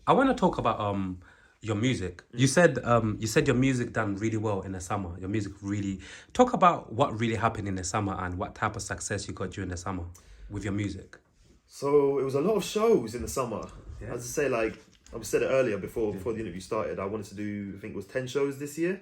I want to talk about your music. You said your music done really well in the summer. Your music really talk about what really happened in the summer and what type of success you got during the summer with your music. So it was a lot of shows in the summer. Yeah. As I say, like I said it earlier before the interview started, I wanted to do, I think it was 10 shows this year,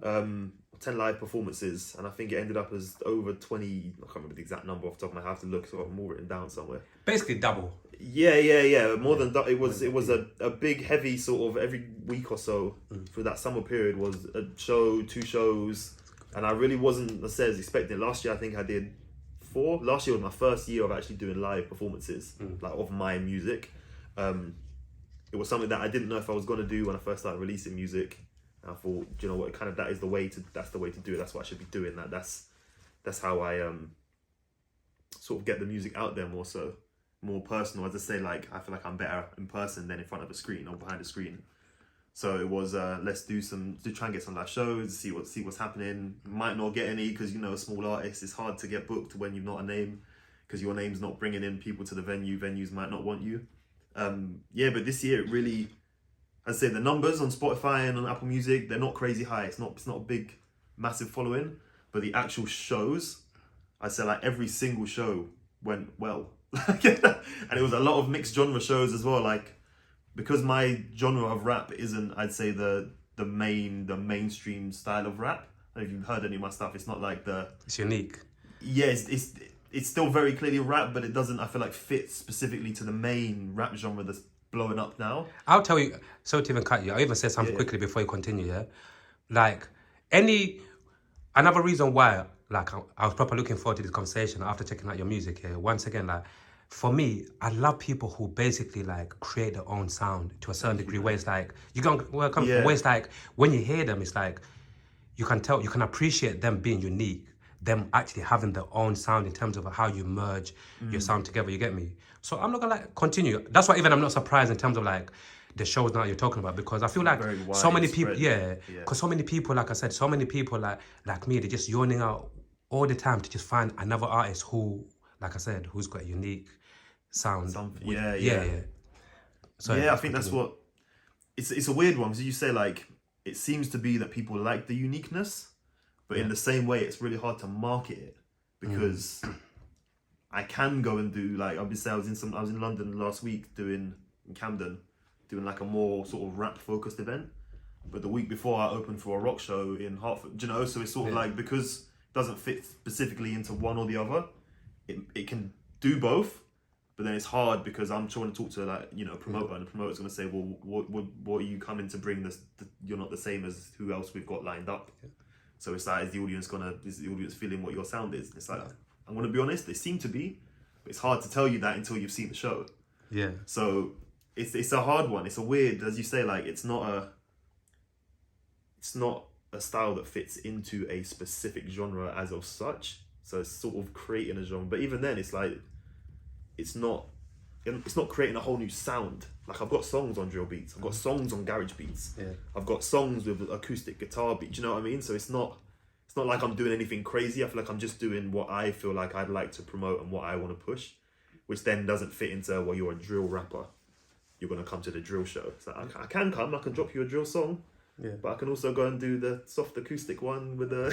10 live performances, and I think it ended up as over 20. I can't remember the exact number off the top of my head. I have to look, so I'm all written down somewhere. Basically double. Yeah. More than that, it was a big, heavy sort of every week or so for that summer period was a show, 2 shows, and I really wasn't, I said, expecting. Last year, I think I did 4. Last year was my first year of actually doing live performances, like of my music. It was something that I didn't know if I was going to do when I first started releasing music. And I thought, do you know what, kind of that's the way to do it. That's what I should be doing. That's how I sort of get the music out there more so, more personal. As I say, like I feel like I'm better in person than in front of a screen or behind a screen. So it was let's try and get some live shows, see what's happening. Might not get any because a small artist, it's hard to get booked when you're not a name, because your name's not bringing in people to the venue. Venues might not want you. But this year it really, I'd say the numbers on Spotify and on Apple Music, they're not crazy high. It's not a big, massive following, but the actual shows, I'd say like every single show went well. And it was a lot of mixed genre shows as well. Like, because my genre of rap isn't, I'd say the mainstream style of rap. I don't know if you've heard any of my stuff. It's not like It's unique. yeah, it's still very clearly rap, but it doesn't, I feel like, fit specifically to the main rap genre that's blowing up now. I'll tell you, so to even cut you, I'll even say something quickly before you continue, yeah? Like, another reason why, like, I was properly looking forward to this conversation after checking out your music here. Once again, like, for me, I love people who basically, like, create their own sound to a certain degree, where it's like, where it's like, when you hear them, it's like, you can appreciate them being unique, them actually having their own sound in terms of how you merge your sound together, you get me? So I'm not gonna continue. That's why even I'm not surprised in terms of like the shows now you're talking about, because I feel like so many people, because so many people, like I said, so many people like me, they're just yawning out all the time to just find another artist who, like I said, who's got a unique sound. So I think that's what, it's a weird one, because you say like, it seems to be that people like the uniqueness, but in the same way, it's really hard to market it, because I can go and do, like, obviously I was in London last week in Camden, doing like a more sort of rap focused event. But the week before I opened for a rock show in Hertford, so it's sort of like, because it doesn't fit specifically into one or the other, it can do both, but then it's hard because I'm trying to talk to a promoter, and the promoter's going to say, well, what are you coming to bring you're not the same as who else we've got lined up. So it's like, is the audience feeling what your sound is? And it's like, I'm going to be honest, they seem to be, but it's hard to tell you that until you've seen the show. Yeah. So it's a hard one. It's a weird, as you say, like, it's not a style that fits into a specific genre as of such. So it's sort of creating a genre, but even then, it's like, it's not creating a whole new sound. Like, I've got songs on drill beats, I've got songs on garage beats, I've got songs with acoustic guitar beat. Do you know what I mean? So it's not like I'm doing anything crazy. I feel like I'm just doing what I feel like I'd like to promote and what I want to push, which then doesn't fit into, well, you're a drill rapper, you're gonna come to the drill show. So I can drop you a drill song, but I can also go and do the soft acoustic one with the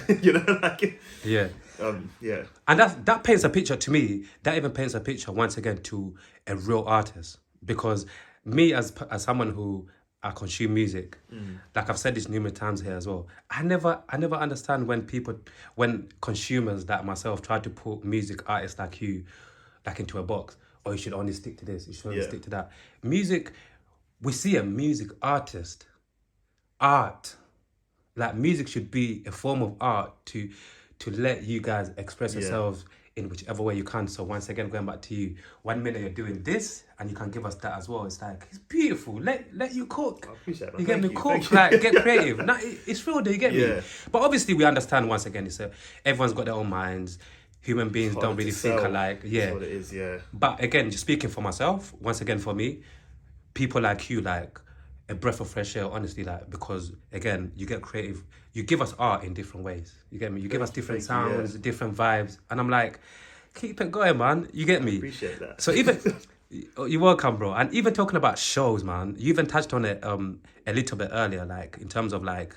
And that paints a picture to me. That even paints a picture once again to a real artist, because me as someone who I consume music, like I've said this numerous times here as well, I never understand when consumers like myself try to put music artists like you like into a box, or you should only stick to this, you should only stick to that. Music, we see a music artist, art, like music should be a form of art to let you guys express yourselves in whichever way you can. So once again, going back to you, 1 minute you're doing this and you can give us that as well. It's like, it's beautiful. Let you cook. I appreciate that. You get me? Cook, like, get creative. No, it's real though, you get me? But obviously we understand, once again, everyone's got their own minds. Human beings don't really think alike. That's what it is, But again, just speaking for myself, once again for me, people like you, like, a breath of fresh air, honestly, like, because again, you get creative, you give us art in different ways, you get me? You give us different sounds, different vibes, and I'm like, keep it going, man, you get me? I appreciate that. So even You're welcome, bro. And even talking about shows, man, you even touched on it a little bit earlier, like in terms of like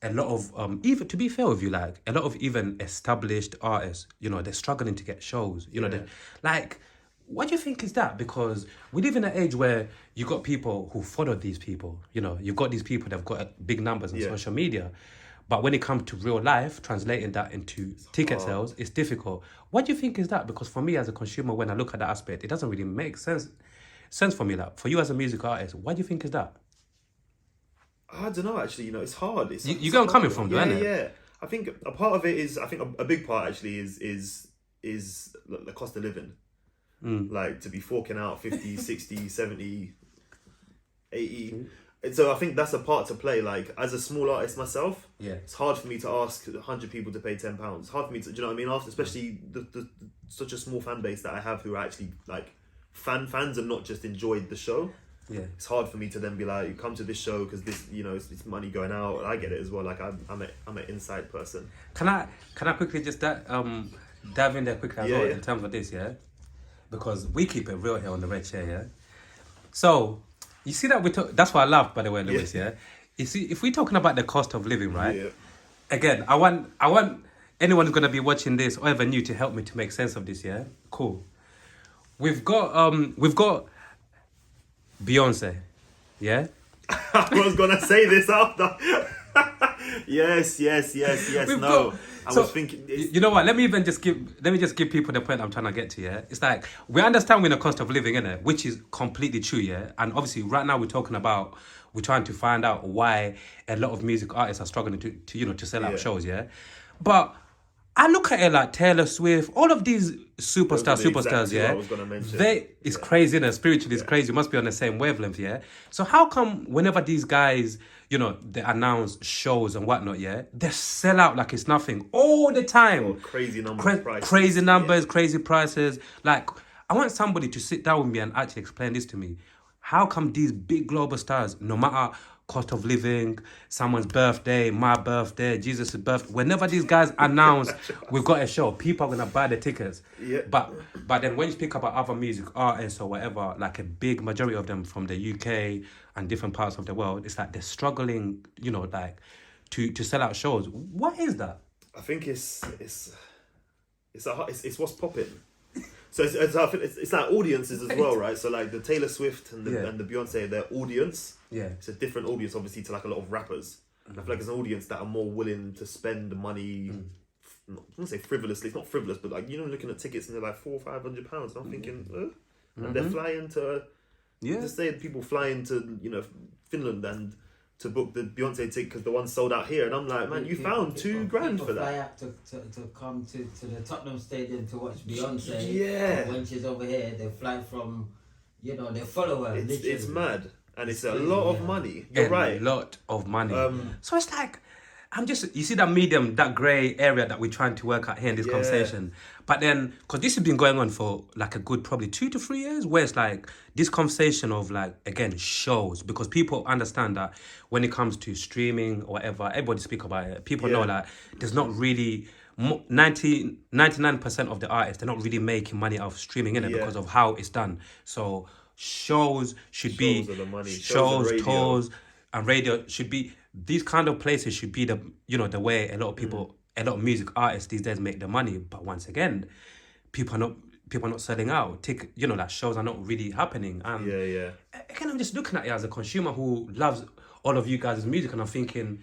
a lot of even to be fair with you, like a lot of even established artists, they're struggling to get shows. They're like, what do you think is that? Because we live in an age where you got people who follow these people. You've got these people that've got big numbers on social media. But when it comes to real life, translating that into ticket sales, it's difficult. What do you think is that? Because for me as a consumer, when I look at that aspect, it doesn't really make sense for me. Like for you as a music artist, what do you think is that? I don't know. Actually, it's hard. You get where I'm coming from, though, innit? Yeah. I think a part of it is. I think a big part actually is the cost of living. Like to be forking out 50, 60, 70, 80. And so I think that's a part to play. Like as a small artist myself, it's hard for me to ask 100 people to pay £10. It's hard for me to, do you know what I mean? After especially the such a small fan base that I have who are actually like fans and not just enjoyed the show. Yeah, it's hard for me to then be like, you come to this show because this, it's money going out. And I get it as well. Like I'm an inside person. Can I quickly just dive in there quickly as well in terms of this, because we keep it real here on the Red Chair, So you see that that's what I love, by the way, Lewis. You see, if we're talking about the cost of living, right? Yeah. Again, I want anyone who's gonna be watching this or ever new to help me to make sense of this. Yeah, cool. We've got Beyonce, yeah? I was gonna say this after. yes. I was thinking. You know what? Let me just give people the point I'm trying to get to. Yeah, it's like we understand we're in a cost of living, innit? Which is completely true. Yeah, and obviously right now we're trying to find out why a lot of music artists are struggling to sell out shows. Yeah, but I look at it like Taylor Swift, all of these superstars, yeah. I was gonna mention. It's crazy, and spiritually it's crazy. You must be on the same wavelength, yeah. So how come whenever these guys, they announce shows and whatnot, yeah, they sell out like it's nothing all the time. Crazy numbers, crazy prices. Like I want somebody to sit down with me and actually explain this to me. How come these big global stars, no matter cost of living, someone's birthday, my birthday, Jesus' birthday, whenever these guys announce we've got a show, people are gonna buy the tickets. Yeah. But then when you speak about other music artists or whatever, like a big majority of them from the UK and different parts of the world, it's like they're struggling, like to sell out shows. What is that? I think it's what's popping. So it's like audiences as well, right? So like the Taylor Swift and the Beyonce, their audience. Yeah. It's a different audience, obviously, to like a lot of rappers. Mm-hmm. I feel like it's an audience that are more willing to spend money. I wouldn't say frivolously. It's not frivolous, but like looking at tickets and they're like £400 or £500. And I'm thinking, and they're flying to. Just say people flying to Finland and to book the Beyonce ticket because the one sold out here, and I'm like, man, you found $2,000 for that. Fly out to come to the Tottenham Stadium to watch Beyonce. Yeah. And when she's over here, they fly from, they follow her. It's mad, and it's a lot of money. You're right. A lot of money. So it's like, you see that medium, that grey area that we're trying to work out here in this conversation. But then, because this has been going on for like a good probably 2 to 3 years, where it's like this conversation of like, again, shows, because people understand that when it comes to streaming or whatever, everybody speak about it. People know that there's not really, 99% of the artists, they're not really making money out of streaming, innit? Because of how it's done. So shows should be, are the money. Shows, tours, and radio should be, these kind of places should be the way a lot of people, a lot of music artists these days make their money. But once again, people are not selling out. Like shows are not really happening. And again, I'm just looking at it as a consumer who loves all of you guys' music, and I'm thinking,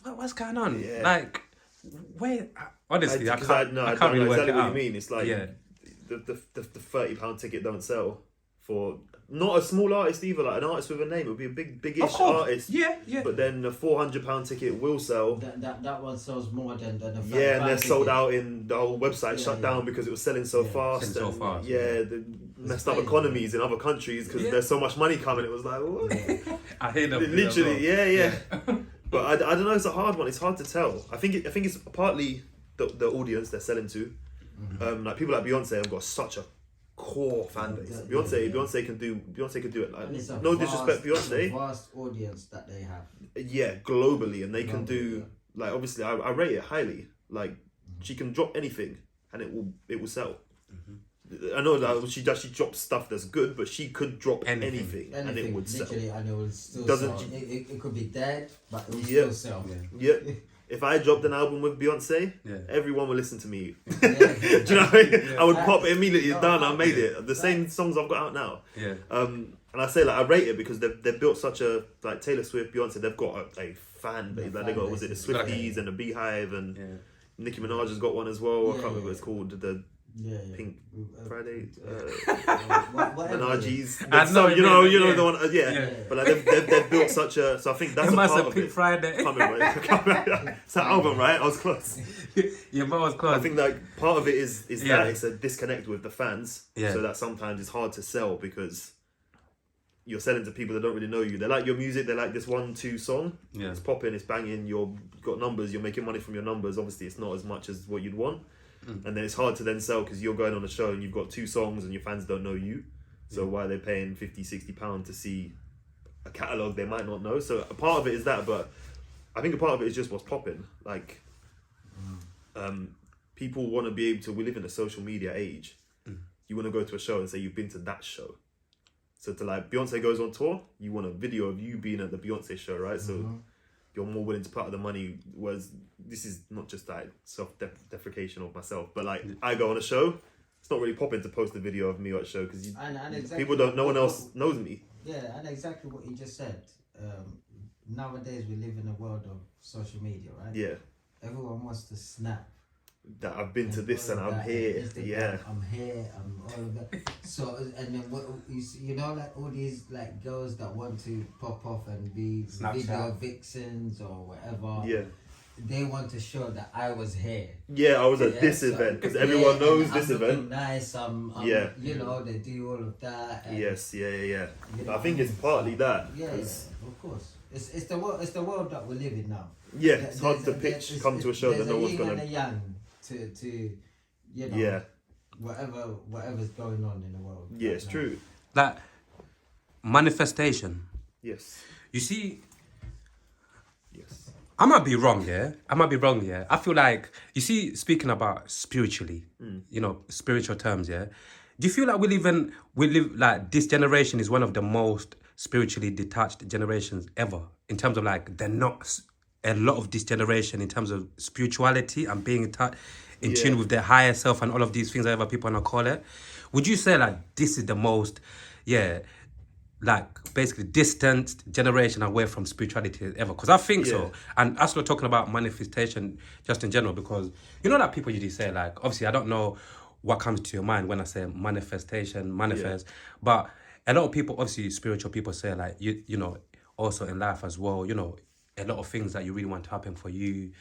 what's going on? Yeah. Like, where? Honestly, I can't really work exactly it what out. You mean? It's like the £30 ticket don't sell for. Not a small artist either, like an artist with a name. It would be a big-ish artist. Yeah. But then the £400 ticket will sell. That one sells more than the and they're sold out in the whole website shut down because it was selling so fast. The messed up economies in other countries because there's so much money coming. It was like, what? I hear them. Literally, But I don't know. It's a hard one. It's hard to tell. I think it's partly the audience they're selling to. Mm-hmm. Like people like Beyonce have got such a core fan base. Beyonce can do it. Like, no disrespect, Beyonce. It's a vast audience that they have. Yeah, globally, and they can do like obviously I rate it highly. Like she can drop anything and it will sell. I know that she drops stuff that's good, but she could drop anything and it would sell. Literally, and it would still Doesn't sell. It could be dead, but it would Yep. still sell. Yeah. If I dropped an album with Beyonce, Yeah. everyone would listen to me. Yeah. Do you know what I mean? Yeah. I would pop it immediately. No, Done. I no, made yeah. it. The same songs I've got out now. Yeah. And I say like I rate it because they've built such a like Taylor Swift, Beyonce. They've got a fan base. Like they got was it the Swifties and the Beehive and Nicki Minaj has got one as well. I can't remember what it's called. The Pink Friday. Minaj's. I know you know the one. Yeah. But like they've built such a. So I think that's It a must part have of Pink it. Friday. Can't remember. It's that album, right? I was close. Your mom was close. I think that part of it is Yeah. that it's a disconnect with the fans. Yeah. So that sometimes it's hard to sell because you're selling to people that don't really know you. They like your music. They like this 1-2 song. Yeah. It's popping. It's banging. You've got numbers. You're making money from your numbers. Obviously, it's not as much as what you'd want. And then it's hard to then sell because you're going on a show and you've got 2 songs and your fans don't know you. So why are they paying £50-60 to see a catalogue they might not know? So a part of it is that, but I think a part of it is just what's popping. Like, people want to be able to. We live in a social media age. You want to go to a show and say you've been to that show. So to like Beyonce goes on tour, you want a video of you being at the Beyonce show, right? So you're more willing to put out the money. Whereas this is not just like self-deprecation of myself, but like I go on a show, it's not really popping to post a video of me at a show because exactly people don't. No one else knows me. Yeah, and exactly what you just said. Nowadays we live in a world of social media, right? Yeah, Everyone wants to snap. that I've been to this and I'm that, here. Instagram, Yeah, I'm here. I'm all of that. So and then what you know, like all these like girls that want to pop off and be Snapchat. video vixens or whatever. yeah. They want to show that I was here. Yeah, I was at this so- event because everyone knows and this I'm looking event. Nice. I'm Yeah. You know, they do all of that. And, Yes, yeah. you know, I think it's partly that. Yeah, 'cause- of course. It's the world. It's the world that we live in now. Yeah, it's hard to There's- pitch, come to a show that there's no one's yin and gonna. a yang to you know. Yeah, Whatever's going on in the world. yeah, right it's now. true. Like manifestation. Yes, You see, yes. I might be wrong, yeah. I feel like, you see, speaking about spiritually, you know, spiritual terms, yeah. Do you feel like we live like this generation is one of the most spiritually detached generations ever in terms of like they're not a lot of this generation in terms of spirituality and being in tune with their higher self and all of these things, whatever people want to call it. Would you say like this is the most, like basically distant generation away from spirituality ever? Because I think so. And I'm still talking about manifestation just in general because you know that people usually say like, obviously I don't know what comes to your mind when I say manifestation, but a lot of people, obviously spiritual people say like, you know, also in life as well, you know, a lot of things that you really want to happen for you,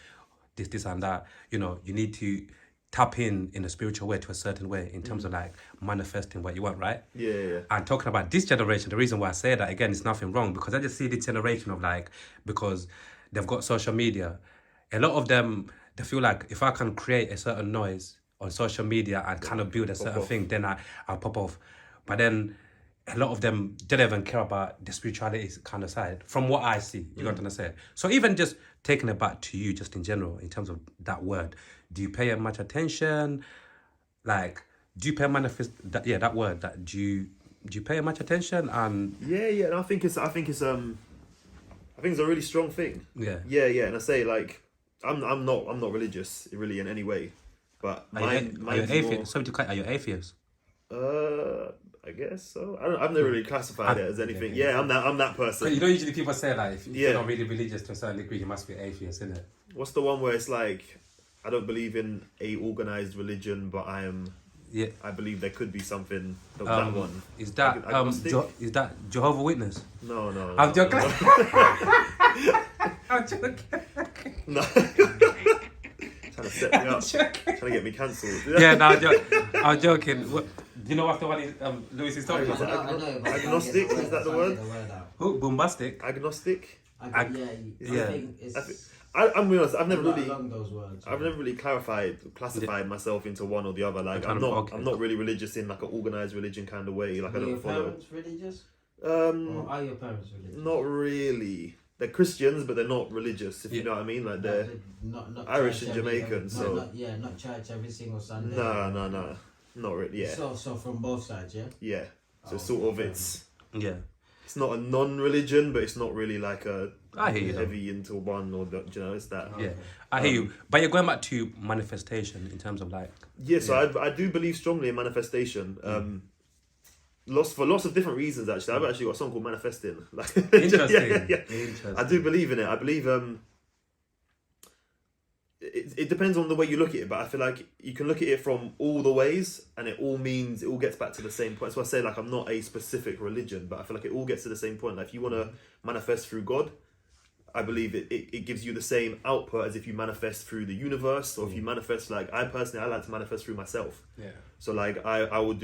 this and that, you know, you need to tap in a spiritual way to a certain way in terms of like manifesting what you want, right? Yeah. And talking about this generation, the reason why I say that, again, it's nothing wrong because I just see this generation of like, because they've got social media, a lot of them, they feel like if I can create a certain noise on social media and kind of build a certain thing, then I'll pop off. But then a lot of them don't even care about the spirituality kind of side, from what I see, you know what I'm saying? So even just taking it back to you, just in general, in terms of that word, do you pay much attention? Like, do you pay that word, that do you pay much attention? And Yeah. And I think it's a really strong thing. Yeah. And I say like, I'm not religious really in any way, but are you mine's atheist? Sorry to cut. Are you atheist? I guess so. I've never really classified it as anything. Yeah, I'm that person. You know, usually people say like, if Yeah. you're not really religious to a certain degree, you must be atheist, isn't it? What's the one where it's like, I don't believe in a organized religion, but I believe there could be something. That one. Is that Agnostic? is that Jehovah's Witness? No. I'm joking. No. I'm joking. No. Trying to set me up. joking. Trying to get me cancelled. Yeah, no, I'm joking. What, do you know what the one Lewis is talking Is it about? I know, but I can't agnostic? get Is that the I word? can't get the word out. Who? Bombastic? Agnostic. I Yeah. think it's I'm be honest. I've never not really. along those words. I've never really classified myself into one or the other. Like I'm not really religious in like an organized religion kind of way. Like Were I don't your follow. parents religious? Or are your parents religious? Not really. They're Christians, but they're not religious. If you know what I mean, like they're not Irish church and every- Jamaican. So not church every single Sunday. no. Not really. Yeah. So from both sides, yeah. Yeah. So Oh, sort of fair it's not a non-religion, but it's not really like a I hear you, though. heavy into one or the, you know, it's that. Yeah, I hear you. But you're going back to manifestation in terms of like. Yeah, so I do believe strongly in manifestation. For lots of different reasons actually. I've actually got a song called Manifesting. Like, Interesting. I do believe in it. I believe it depends on the way you look at it, but I feel like you can look at it from all the ways and it all gets back to the same point. So I say like I'm not a specific religion, but I feel like it all gets to the same point. Like if you want to manifest through God, I believe it gives you the same output as if you manifest through the universe, or if you manifest, like I like to manifest through myself. Yeah. So like I'll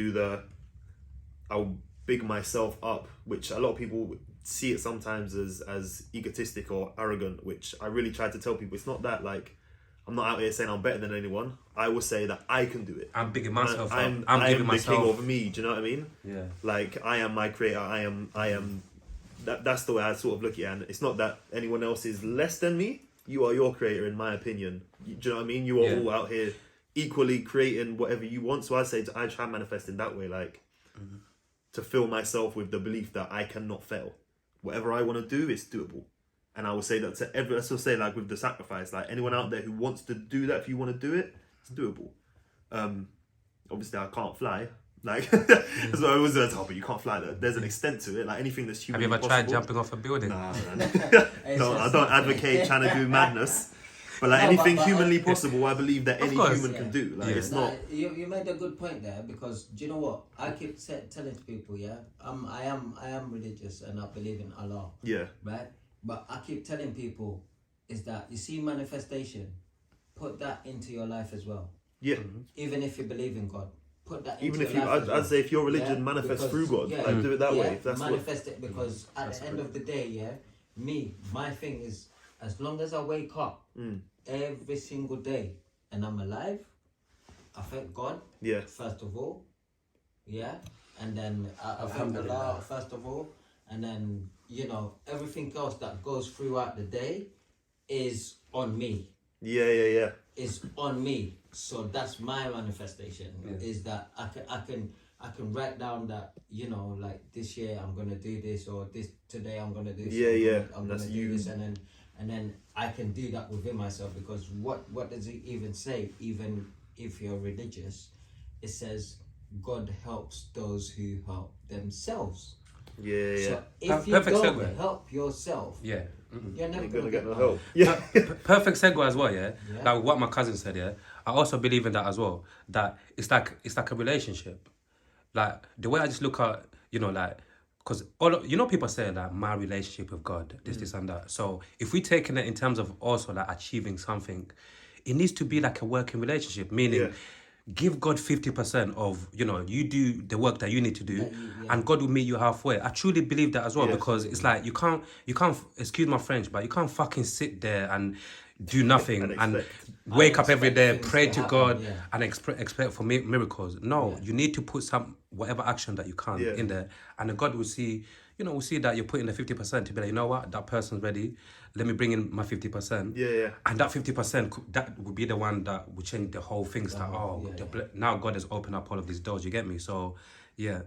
big myself up, which a lot of people see it sometimes as egotistic or arrogant, which I really try to tell people it's not that. Like I'm not out here saying I'm better than anyone. I will say that I can do it. I'm bigging myself up. I'm giving the myself. king of me. Do you know what I mean? Yeah. Like I am my creator. I am. That's the way I sort of look at it. And it's not that anyone else is less than me. You are your creator, in my opinion. Do you know what I mean? You are all out here equally creating whatever you want. So I try and manifest in that way, like to fill myself with the belief that I cannot fail. Whatever I want to do, it's doable. And I will say that to everyone. I will say like with the sacrifice, like anyone out there who wants to do that, if you want to do it, it's doable. Obviously, I can't fly. Like that's what I was going to tell, but you can't fly. There's an extent to it. Like anything that's Have humanly you ever possible. tried jumping off a building? Nah, man. I don't advocate trying to do madness. But like anything humanly possible, I believe that any course. human can do. Like it's not. You made a good point there, because do you know what I keep telling to people? Yeah, I am religious and I believe in Allah. Yeah. Right, but I keep telling people is that you see manifestation, put that into your life as well. Yeah. Even if you believe in God, put that into Even if your you, life as well. I'd say if your religion manifests through God, like do it that way. If that's manifest it, because at the end of the day, my thing is, as long as I wake up every single day and I'm alive, I thank God. Yeah. First of all, and then I thank Allah first of all, and then everything else that goes throughout the day is on me. Yeah. Is on me. So that's my manifestation. Is that I can write down that like this year I'm gonna do this, or today I'm gonna do this. I'm gonna do this, and then I can do that within myself, because what does it even say? Even if you're religious, it says God helps those who help themselves. Yeah. So if you don't help yourself, Yeah. you're never You're gonna get get no help. help. Yeah. Perfect segue as well, like what my cousin said. I also believe in that as well, that it's like a relationship. Like the way I just look at, like, because people say like my relationship with God, this and that. So if we taking it in terms of also like achieving something, it needs to be like a working relationship, meaning give God 50% of, you do the work that you need to do, and God will meet you halfway. I truly believe that as well, because it's like you can't, excuse my French, but you can't fucking sit there and do nothing and wake up every day, pray to God and expect for miracles. No, you need to put whatever action that you can in there, and then God will see, will see that you're putting the 50% to be like, you know what, that person's ready. Let me bring in my 50%. Yeah. And that 50%, that would be the one that would change the whole thing. Now God has opened up all of these doors. You get me? So, yeah.